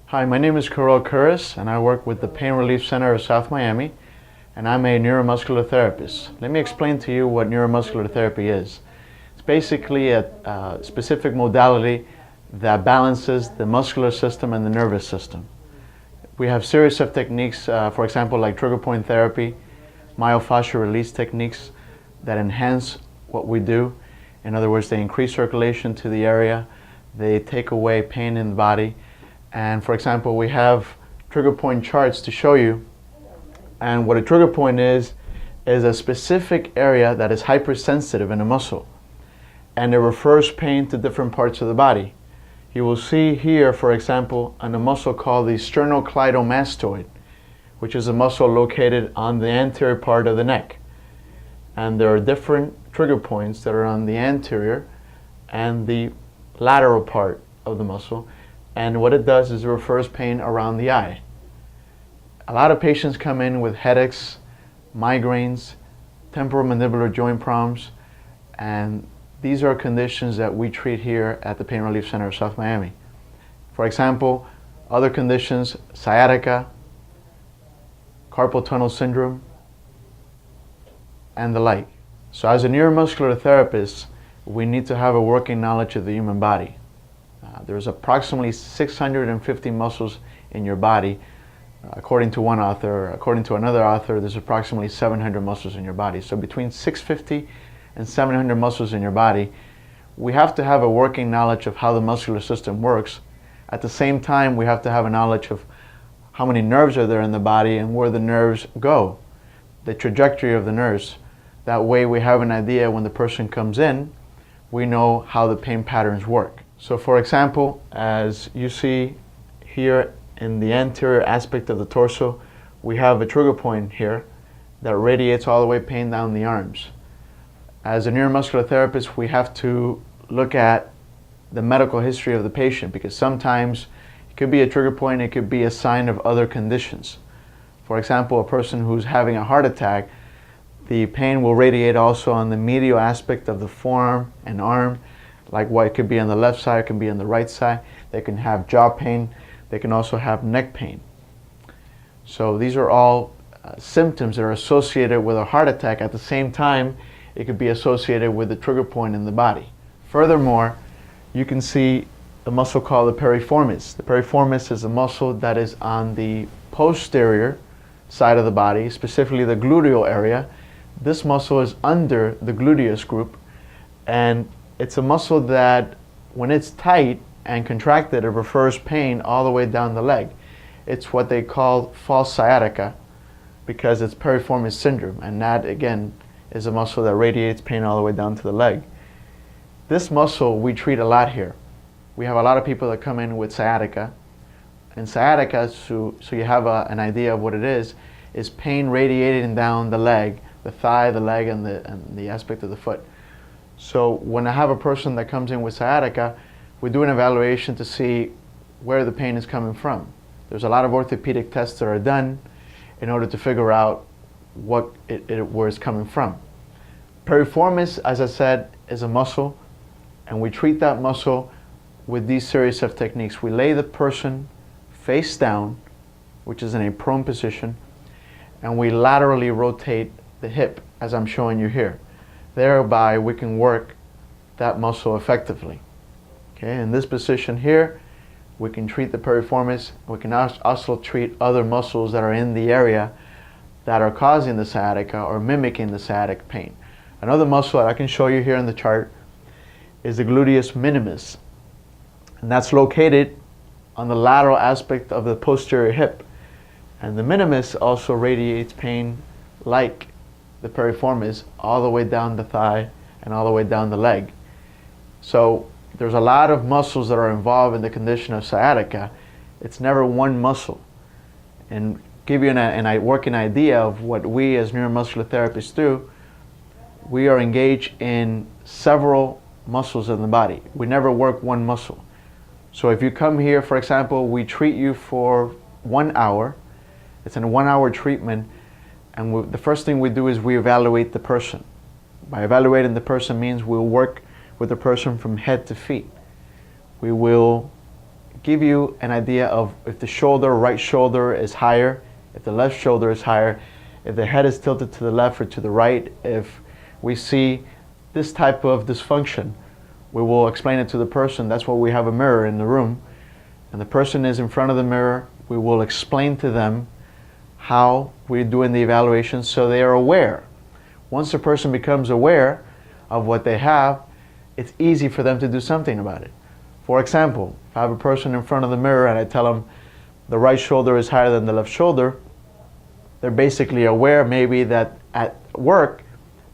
Hi, my name is Carol Curris and I work with the Pain Relief Center of South Miami, and I'm a neuromuscular therapist. Let me explain to you what neuromuscular therapy is. It's basically a specific modality that balances the muscular system and the nervous system. We have series of techniques, for example, like trigger point therapy, myofascial release techniques that enhance what we do. In other words, they increase circulation to the area, they take away pain in the body. And for example, we have trigger point charts to show you. And what a trigger point is a specific area that is hypersensitive in a muscle. And it refers pain to different parts of the body. You will see here, for example, on a muscle called the sternocleidomastoid, which is a muscle located on the anterior part of the neck. And there are different trigger points that are on the anterior and the lateral part of the muscle. And what it does is it refers pain around the eye. A lot of patients come in with headaches, migraines, temporomandibular joint problems, and these are conditions that we treat here at the Pain Relief Center of South Miami. For example, other conditions, sciatica, carpal tunnel syndrome, and the like. So as a neuromuscular therapist, we need to have a working knowledge of the human body. There's approximately 650 muscles in your body. According to one author, according to another author, there's approximately 700 muscles in your body. So between 650 and 700 muscles in your body, we have to have a working knowledge of how the muscular system works. At the same time, we have to have a knowledge of how many nerves are there in the body and where the nerves go, the trajectory of the nerves. That way we have an idea when the person comes in, we know how the pain patterns work. So for example, as you see here in the anterior aspect of the torso, we have a trigger point here that radiates all the way pain down the arms. As a neuromuscular therapist, we have to look at the medical history of the patient, because sometimes it could be a trigger point, it could be a sign of other conditions. For example, a person who's having a heart attack, the pain will radiate also on the medial aspect of the forearm and arm, like what it could be on the left side, it can be on the right side. They can have jaw pain, they can also have neck pain. So these are all symptoms that are associated with a heart attack. At the same time, it could be associated with the trigger point in the body. Furthermore, you can see a muscle called the piriformis. The piriformis is a muscle that is on the posterior side of the body, specifically the gluteal area. This muscle is under the gluteus group, and it's a muscle that when it's tight and contracted, it refers pain all the way down the leg. It's what they call false sciatica because it's piriformis syndrome, and that again is a muscle that radiates pain all the way down to the leg. This muscle we treat a lot here. We have a lot of people that come in with sciatica, and sciatica, so you have an idea of what it is pain radiating down the leg, the thigh, the leg, and the aspect of the foot. So when I have a person that comes in with sciatica, we do an evaluation to see where the pain is coming from. There's a lot of orthopedic tests that are done in order to figure out where it's coming from. Piriformis, as I said, is a muscle, and we treat that muscle with these series of techniques. We lay the person face down, which is in a prone position, and we laterally rotate the hip, as I'm showing you here. Thereby, we can work that muscle effectively. Okay, in this position here, we can treat the piriformis. We can also treat other muscles that are in the area that are causing the sciatica or mimicking the sciatic pain. Another muscle that I can show you here in the chart is the gluteus minimus, and that's located on the lateral aspect of the posterior hip. And the minimus also radiates pain like the piriformis all the way down the thigh and all the way down the leg. So there's a lot of muscles that are involved in the condition of sciatica. It's never one muscle. And give you a working idea of what we as neuromuscular therapists do, we are engaged in several muscles in the body. We never work one muscle. So if you come here, for example, we treat you for 1 hour. It's a 1-hour treatment, and the first thing we do is we evaluate the person. By evaluating the person means we'll work with the person from head to feet. We will give you an idea of if the right shoulder is higher, if the left shoulder is higher, if the head is tilted to the left or to the right. If we see this type of dysfunction, we will explain it to the person. That's why we have a mirror in the room, and the person is in front of the mirror. We will explain to them how we're doing the evaluation so they are aware. Once a person becomes aware of what they have, it's easy for them to do something about it. For example, if I have a person in front of the mirror and I tell them the right shoulder is higher than the left shoulder, they're basically aware maybe that at work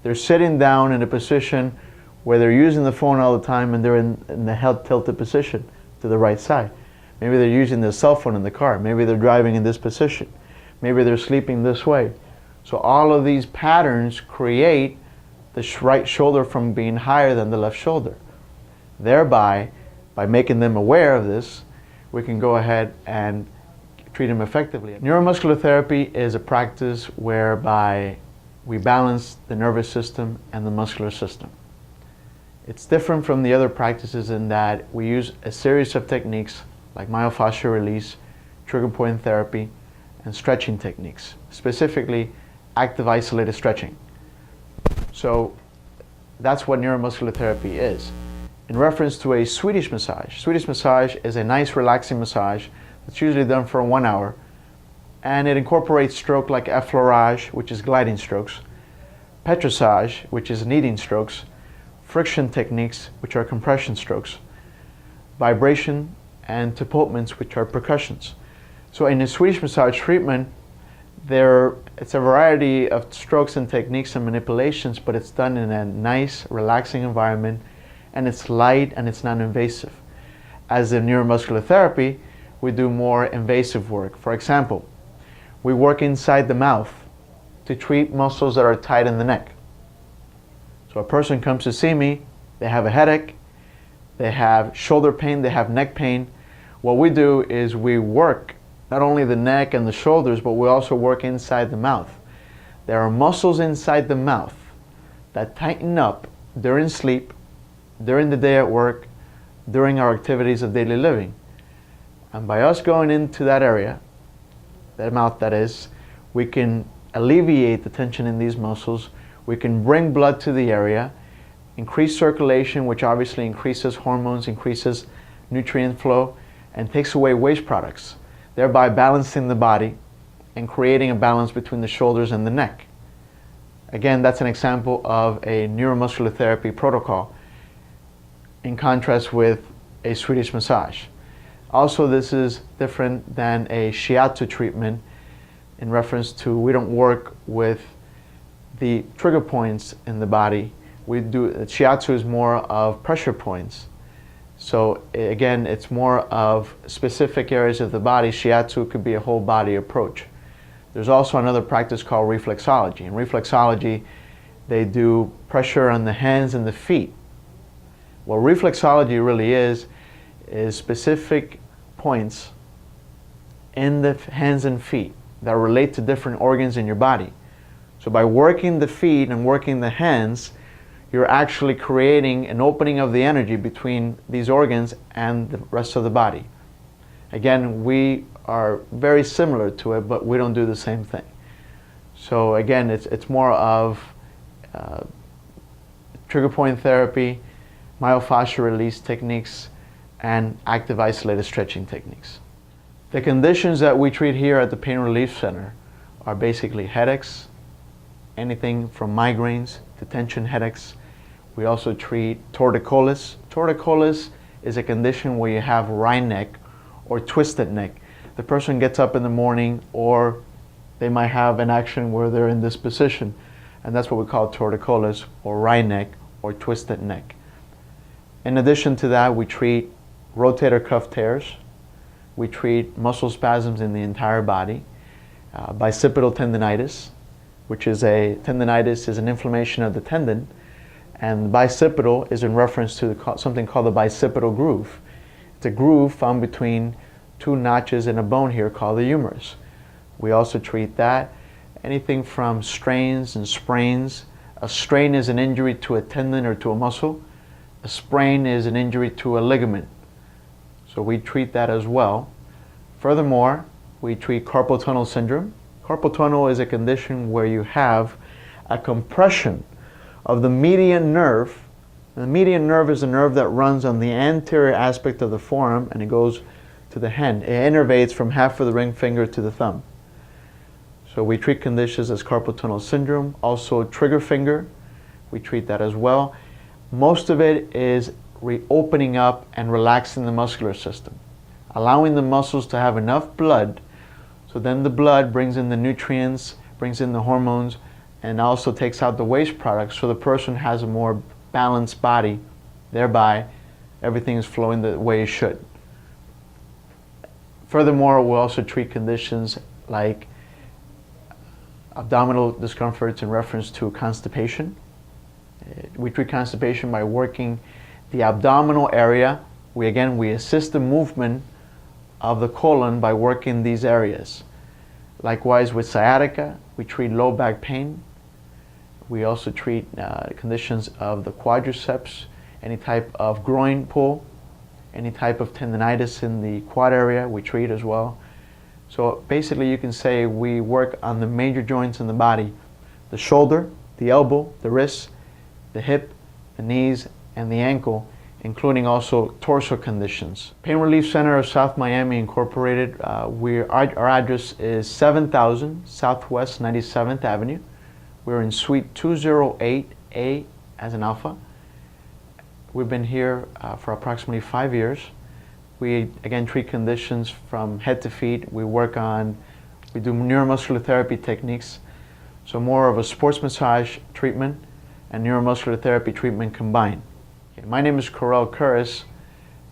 they're sitting down in a position where they're using the phone all the time and they're in the head tilted position to the right side. Maybe they're using their cell phone in the car. Maybe they're driving in this position. Maybe they're sleeping this way. So all of these patterns create the right shoulder from being higher than the left shoulder. Thereby, by making them aware of this, we can go ahead and treat them effectively. Neuromuscular therapy is a practice whereby we balance the nervous system and the muscular system. It's different from the other practices in that we use a series of techniques like myofascial release, trigger point therapy, and stretching techniques, specifically active isolated stretching. So that's what neuromuscular therapy is. In reference to a Swedish massage is a nice relaxing massage that's usually done for 1 hour, and it incorporates stroke like effleurage, which is gliding strokes, petrissage, which is kneading strokes, friction techniques, which are compression strokes, vibration, and tapotments, which are percussions. So in a Swedish massage treatment, it's a variety of strokes and techniques and manipulations, but it's done in a nice, relaxing environment, and it's light and it's non-invasive. As in neuromuscular therapy, we do more invasive work. For example, we work inside the mouth to treat muscles that are tight in the neck. So a person comes to see me, they have a headache, they have shoulder pain, they have neck pain. What we do is we work not only the neck and the shoulders, but we also work inside the mouth. There are muscles inside the mouth that tighten up during sleep, during the day at work, during our activities of daily living. And by us going into that area, that mouth that is, we can alleviate the tension in these muscles, we can bring blood to the area, increase circulation, which obviously increases hormones, increases nutrient flow, and takes away waste products, thereby balancing the body and creating a balance between the shoulders and the neck. Again, that's an example of a neuromuscular therapy protocol in contrast with a Swedish massage. Also, this is different than a shiatsu treatment in reference to we don't work with the trigger points in the body. Shiatsu is more of pressure points. So again, it's more of specific areas of the body. Shiatsu could be a whole body approach. There's also another practice called reflexology. In reflexology, they do pressure on the hands and the feet. What reflexology really is specific points in the hands and feet that relate to different organs in your body. So by working the feet and working the hands, you're actually creating an opening of the energy between these organs and the rest of the body. Again, we are very similar to it, but we don't do the same thing. So again, it's more of trigger point therapy, myofascial release techniques, and active isolated stretching techniques. The conditions that we treat here at the Pain Relief Center are basically headaches, anything from migraines to tension headaches. We also treat torticollis. Torticollis is a condition where you have wry neck or twisted neck. The person gets up in the morning, or they might have an action where they're in this position, and that's what we call torticollis, or wry neck or twisted neck. In addition to that, we treat rotator cuff tears. We treat muscle spasms in the entire body, bicipital tendinitis, which is tendinitis is an inflammation of the tendon, and bicipital is in reference to something called the bicipital groove. It's a groove found between two notches in a bone here called the humerus. We also treat that. Anything from strains and sprains. A strain is an injury to a tendon or to a muscle. A sprain is an injury to a ligament. So we treat that as well. Furthermore, we treat carpal tunnel syndrome. Carpal tunnel is a condition where you have a compression of the median nerve. The median nerve is a nerve that runs on the anterior aspect of the forearm and it goes to the hand. It innervates from half of the ring finger to the thumb. So we treat conditions as carpal tunnel syndrome, also trigger finger. We treat that as well. Most of it is reopening up and relaxing the muscular system, allowing the muscles to have enough blood, so then the blood brings in the nutrients, brings in the hormones, and also takes out the waste products, so the person has a more balanced body, thereby everything is flowing the way it should. Furthermore, we'll also treat conditions like abdominal discomforts in reference to constipation. We treat constipation by working the abdominal area. We assist the movement of the colon by working these areas. Likewise with sciatica, we treat low back pain. We also treat conditions of the quadriceps, any type of groin pull, any type of tendonitis in the quad area, we treat as well. So basically you can say we work on the major joints in the body: the shoulder, the elbow, the wrist, the hip, the knees, and the ankle, including also torso conditions. Pain Relief Center of South Miami Incorporated, our address is 7000 Southwest 97th Avenue. We're in Suite 208A as in Alpha. We've been here for approximately 5 years. We again treat conditions from head to feet. We do neuromuscular therapy techniques, so more of a sports massage treatment and neuromuscular therapy treatment combined. My name is Corel Curris,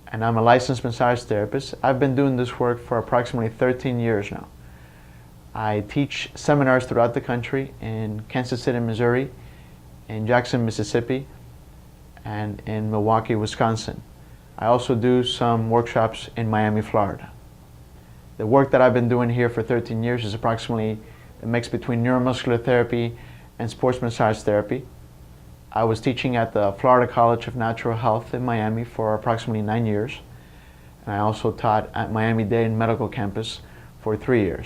and I'm a licensed massage therapist. I've been doing this work for approximately 13 years now. I teach seminars throughout the country, in Kansas City, Missouri, in Jackson, Mississippi, and in Milwaukee, Wisconsin. I also do some workshops in Miami, Florida. The work that I've been doing here for 13 years is approximately a mix between neuromuscular therapy and sports massage therapy. I was teaching at the Florida College of Natural Health in Miami for approximately 9 years. And I also taught at Miami-Dade Medical Campus for 3 years.